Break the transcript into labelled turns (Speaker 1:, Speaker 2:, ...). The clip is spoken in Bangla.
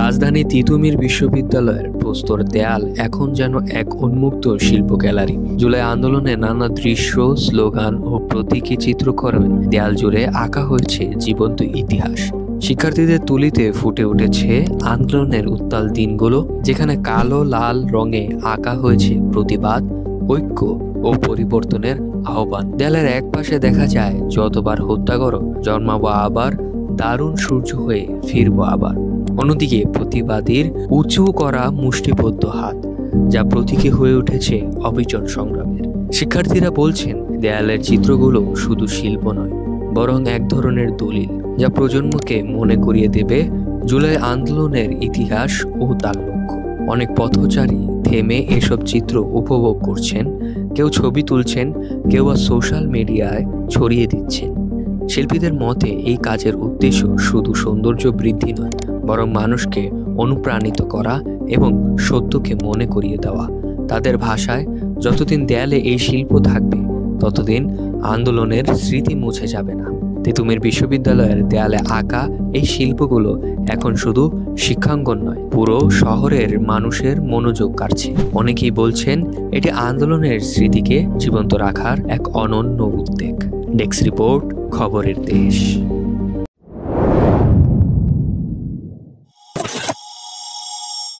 Speaker 1: রাজধানী তিতুমির বিশ্ববিদ্যালয়ের প্রস্তর দেয়াল এখন যেন এক উন্মুক্ত শিল্প গ্যালারি। জুলাই আন্দোলনে নানা দৃশ্য, স্লোগান ও প্রতীকী চিত্রকর্মে দেয়াল জুড়ে আঁকা হয়েছে জীবন্ত ইতিহাস। শিক্ষার্থীদের তুলিতে ফুটে উঠেছে আন্দোলনের উত্তাল দিনগুলো, যেখানে কালো লাল রঙে আঁকা হয়েছে প্রতিবাদ, ঐক্য ও পরিবর্তনের আহ্বান। দেয়ালের এক পাশে দেখা যায়, যতবার হত্যা করো, জন্মাবো আবার, দারুণ সূর্য হয়ে ফিরবো আবার। অন্যদিকে প্রতিবাদীর উঁচু করা মুষ্টিবদ্ধ হাত, যা প্রতীকী হয়ে উঠেছে অবিচল সংগ্রামের। শিক্ষার্থীরা বলছেন, দেয়ালের চিত্রগুলো শুধু শিল্প নয়, বরং এক ধরনের দলিল, যা প্রজন্মকে মনে করিয়ে দেবে জুলাই আন্দোলনের ইতিহাস ও তার লক্ষ্য। অনেক পথচারী থেমে এসব চিত্র উপভোগ করছেন, কেউ ছবি তুলছেন, কেউ বা সোশ্যাল মিডিয়ায় ছড়িয়ে দিচ্ছেন। শিল্পীদের মতে এই কাজের উদ্দেশ্য শুধু সৌন্দর্য বৃদ্ধি নয়, বরং মানুষকে অনুপ্রাণিত করা এবং সত্যকে মনে করিয়ে দেওয়া। তাদের ভাষায়, যতদিন দেয়ালে এই শিল্প থাকবে, ততদিন আন্দোলনের স্মৃতি মুছে যাবে না। তিতুমির বিশ্ববিদ্যালয়ের দেয়ালে আঁকা এই শিল্পগুলো এখন শুধু শিক্ষাঙ্গন নয়, পুরো শহরের মানুষের মনোযোগ কাড়ছে। অনেকেই বলছেন, এটি আন্দোলনের স্মৃতিকে জীবন্ত রাখার এক অনন্য উদ্যোগ। ডেস্ক রিপোর্ট, খবরের দেশ।